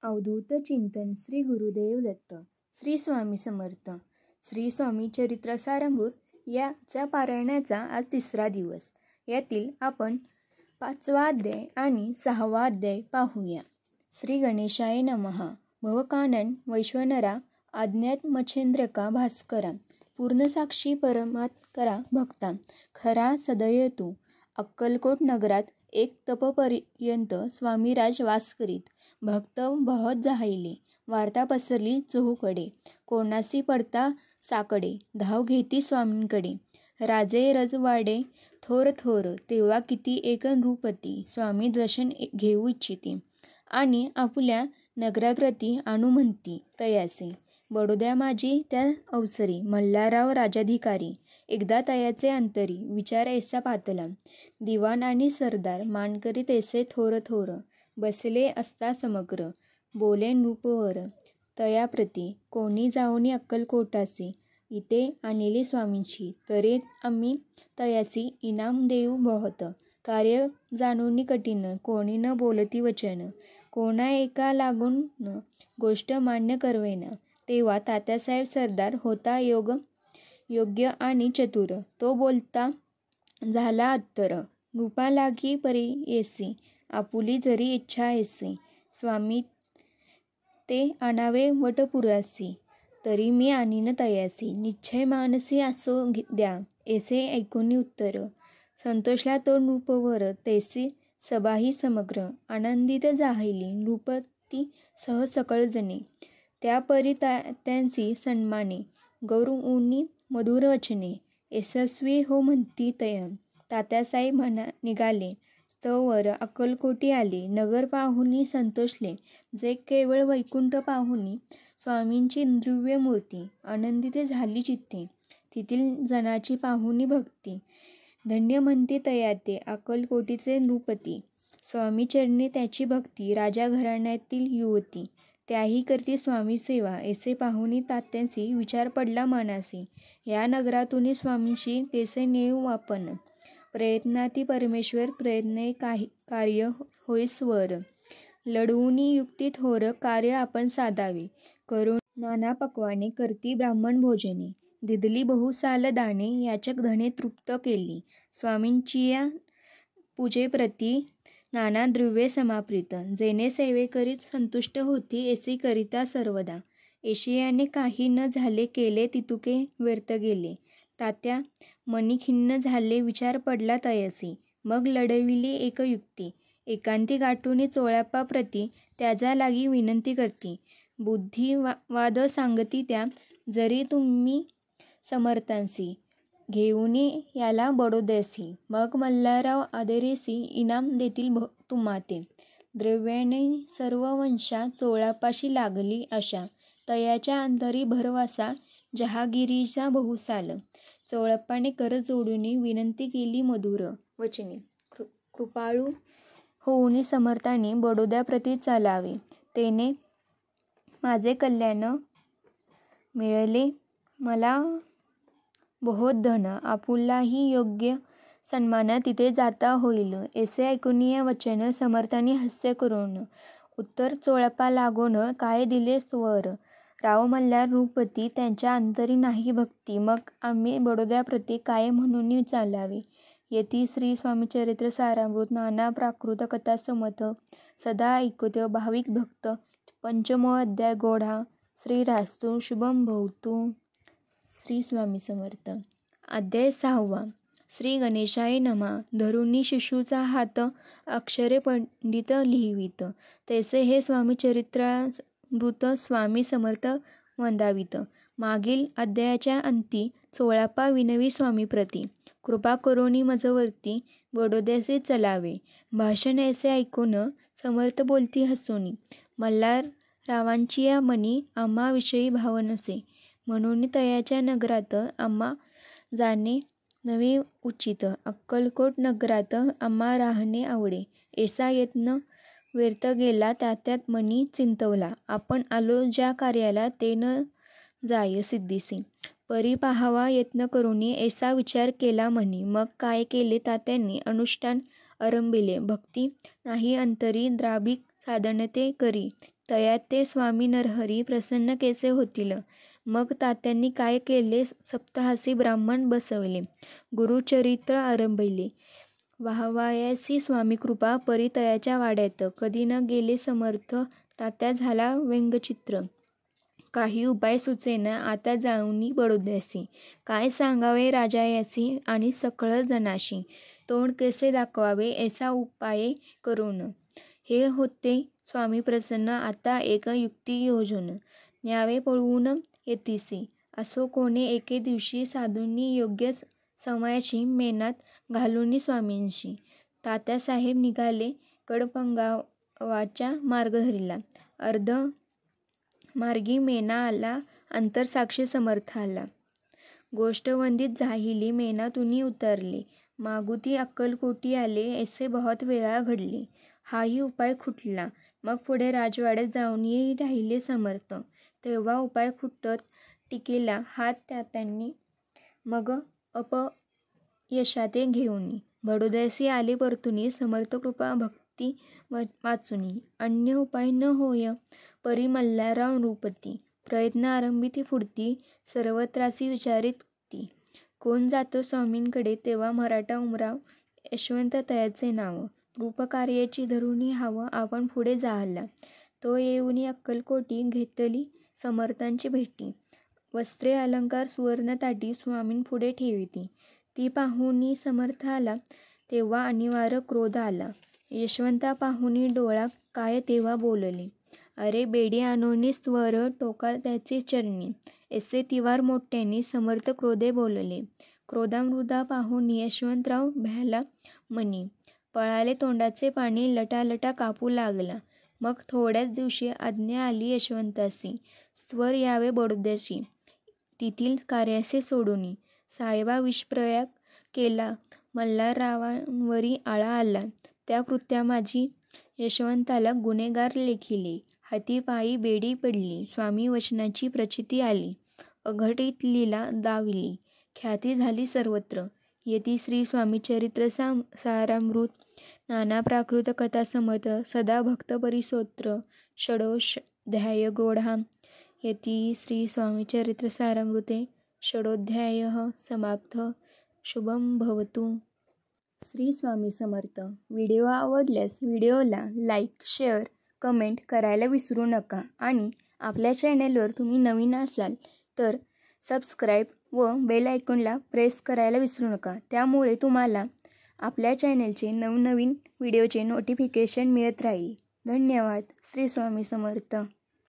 अवधूत चिंतन श्री गुरुदेव दत्त. श्री स्वामी समर्थ. श्री स्वामी चरित्र सारामृत याच्या पारायणाचा आज 3रा दिवस. यातील आपण 5वा अध्याय आणि 6वा अध्याय पाहूया. श्री गणेशाय नमः. भवकानन वैश्वनरा अज्ञात मच्छेंद्रका भास्करा पूर्णसाक्षी परमात्करा भक्ता खरा सदयतू. अक्कलकोट नगरात एक तपपर्यंत स्वामीराज वास करीत. भक्त बहुत जाहिले. वार्ता पसरली चहूकडे. कोणासी पडता साकडे. धाव घेती स्वामींकडे. राजे रजवाडे थोर थोर. तेव्हा किती एक नृपती. स्वामी दर्शन घेऊ इच्छिती. आणि आपुल्या नगराप्रती आणू म्हणती तयासे. बडोद्या माझी त्या अवसरी. मल्हारराव राजाधिकारी. एकदा तयाचे अंतरी. विचार ऐसा पातला. दिवाण आणि सरदार मानकरी तैसे थोर थोर. बसले असता समग्र. बोले नृपवर तयाप्रती. कोणी जाऊनी अक्कलकोटासी. इथे आणिले स्वामींची. तरी आम्ही तयासी इनाम देऊ बहुत. कार्य जाणूनी कठीण. कोणी न बोलती वचन. कोणा एका लागून गोष्ट मान्य करवेना. तेव्हा तात्यासाहेब सरदार होता योग्य आणि चतुर. तो बोलता झाला अत्तर. नृपा लागी परी येसी. आपुली जरी इच्छा ऐसी. स्वामी ते आणावे वटपुरासी. तरी मी आणीन तयासी. निश्चय मानसी असो द्या. ऐसे ऐकूनी उत्तर. संतोषला तो नृपवर. तैसी सभाही समग्र. आनंदित जाहिली नृपती सह सकळ जणे. त्या परी त्यांची सन्माने. गौरवूनी मधुर वचने. यशस्वी हो म्हणती तया. तात्यासाहेब निघाले. स्तवर अक्कलकोटी आले. नगर पाहुनी संतोषले. जे केवळ वैकुंठ पाहुनी. स्वामींची दिव्य मूर्ती. आनंदित झाली चित्ते. तेथील जनाची पाहुनी भक्ती. धन्य म्हणते तया ते अक्कलकोटीचे नृपती. स्वामी चरणी त्याची भक्ती. राजा घराण्यातील युवती. त्याही करती स्वामी सेवा. ऐसे पाहुनी तात्यांची विचार पडला मनासी. या नगरातून स्वामींशी कैसे नेऊ आपण. प्रयत्नाती परमेश्वर. प्रयत्ने कार्य होईस्वर. लढवूनी युक्ती थोर. कार्य आपण साधावे. करून नाना पक्वाने. करती ब्राह्मण भोजने. दिदली बहुसाल दाणे. याचक धने तृप्त केली. स्वामींचिया पूजेप्रती नाना द्रव्ये समाप्रीत. जेणे सेवे करीत संतुष्ट होती. ऐसे करिता सर्वदा. ऐशियाने काही न झाले केले तितुके व्यर्थ गेले. तात्या मनी खिन्न झाले. विचार पडला तयासी. मग लढविली एक युक्ती. एकांती गाठूनी चोळापा प्रती. त्याचा लागी विनंती करती. बुद्धिवाद सांगती त्या. जरी तुम्ही समर्थांसी. घेऊनी याला बडोद्यासी. मग मल्हारराव आदरेसी इनाम देतील तुम्हाते. द्रव्याने सर्व वंशा चोळापाशी लागली आशा. तयाच्या अंतरी भरवासा. जहागिरीचा बहुसाल. चोळप्पाने कर जोडूनी विनंती केली मधुर वचने. कृपाळू होऊन समर्थाने बडोद्याप्रती चालावे. तेने माझे कल्याण मिळेले मला बहुत धन. आपुलाही योग्य सन्मान तिथे जाता होईल. ऐसे ऐकूनी वचन. समर्थाने हास्य करून उत्तर चोळप्पा लागून काय दिले स्वर. राव मल्हार नृपती. त्यांच्या अंतरी नाही भक्ती. मग आम्ही बडोद्याप्रती काय म्हणून चालावे. येती श्री स्वामी चरित्र सारामृत. नाना प्राकृत कथा समथ. सदा ऐकत भाविक भक्त. 5मो अध्याय गोढा. श्रीरास्तू शुभम भवतु. श्री स्वामी समर्थ. अध्याय 6वा. श्री गणेशाय नमः. धरुणी शिशूचा हात अक्षरे पंडित लिहिवीत. तैसे हे स्वामी चरित्रामृत स्वामी समर्थ वंदावीत. मागील अध्यायाच्या अंती चोळापा विनवी स्वामीप्रती. कृपा करोनी मजवरती बडोद्यासी चलावे. भाषण ऐसे ऐकून समर्थ बोलती हसूनी. मल्हाररावांचिया मनी आम्हा विषयी भाव नसे. म्हणून तयाच्या नगरात आम्हा जाणे नवे उचित. अक्कलकोट नगरात आम्हा राहणे आवडे. ऐसा यत्न व्यर्थ गेला. त्यात मनी चिंतवला. आपण आलो ज्या कार्याला ते न जाय सिद्धीसी. परी पाहावा यत्न करूनी ऐसा विचार केला म्हणी. मग काय केले तात्यांनी अनुष्ठान आरंभिले. भक्ती नाही अंतरी. द्राभिक साधनते करी. तयात ते स्वामी नरहरी प्रसन्न कैसे होतील. मग तात्यांनी काय केले, सप्तहासी ब्राह्मण बसवले, गुरुचरित्र आरंभिले. वाहवायासी स्वामी कृपा परी तयाच्या वाड्यात. कधी न गेले समर्थ, तात्या झाला व्यंगचित्र. काही उपाय सुचेना आता जाऊनी बडोद्यासी. काय सांगावे राजायासी आणि सकळ जनाशी. तोंड कसे दाखवावे ऐसा उपाय करून. हे होते स्वामी प्रसन्न, आता एक युक्ती योजून. न्यावे पळवून येतीसी. असो कोणे एके दिवशी साधूंनी योग्य समयाची मेनात घालूनी स्वामींशी. तात्यासाहेब निघाले कडपंगावाच्या मार्ग धरिला. अर्ध मार्गी मेना आला, अंतर साक्षी समर्थ आला. गोष्ट वंदित झाहिली, मेनातुनी उतरले. मागुती अक्कलकोटी आले, ऐसे बहुत वेळा घडले. हाही उपाय खुटला. मग पुढे राजवाड्यात जाऊनही राहिले समर्थ. तेव्हा उपाय खुटत टिकेला हात तात्यांनी, मग अपयशाते घेऊनी. बडोद्यासी आले परतुनी, समर्थ कृपा भक्ती वाचुनी. अन्य उपाय न होय परी मल्हारराव नृपती. प्रयत्न आरंभिती पुढती, सर्वत्रासी विचारिती. कोण जातो स्वामींकडे, तेव्हा मराठा उमराव यशवंत तयाचे नाव. रूपकार्याची धरुनी हाव, आपण पुढे जाहला. तो येऊनी अक्कलकोटी, घेतली समर्थांची भेटी. वस्त्रे अलंकार सुवर्ण ताटी, स्वामींपुढे ठेविती. ती पाहुनी समर्थ आला, तेव्हा अनिवार्य क्रोध आला. यशवंता पाहुनी डोळा काय तेव्हा बोलले, अरे बेडी आणोनी स्वर टोका त्याचे चरणी. ऐसे तिवार मोठ्यानी समर्थ क्रोधे बोलले. क्रोधामृदा पाहुनी यशवंतराव भ्याला मनी. पळाले तोंडाचे पाणी, लटालटा कापू लागला. मग थोड्याच दिवशी आज्ञा आली यशवंतासी, स्वर यावे बडोद्यासी. तेथील कार्यासे सोडूनी. साहेबा विषप्रयोग केला, मल्हाररावांवरी आळा आला. त्या कृत्यामाझी यशवंताला गुन्हेगार लेखिले. हातीपायी बेडी पडली, स्वामी वचनाची प्रचिती आली. अघटित लीला दाविली, ख्याती झाली सर्वत्र. येती श्री स्वामीचरित्र सारामृत, नाना प्राकृत कथा समत, सदा भक्त परिस्तोत्र, षडोध्याय गौढा. येती श्री स्वामीचरित्र सारामृते षडोध्यायः समाप्तः. शुभं भवतु. श्री स्वामी समर्थ. व्हिडिओ आवडल्यास व्हिडिओला लाईक, शेअर, कमेंट करायला विसरू नका. आणि आपल्या चॅनेलवर तुम्ही नवीन असाल तर सबस्क्राईब व बेल आयकॉनला प्रेस करायला विसरू नका. त्यामुळे तुम्हाला आपल्या चॅनेलचे नवनवीन व्हिडिओचे नोटिफिकेशन मिळत राहील. धन्यवाद. श्री स्वामी समर्थ.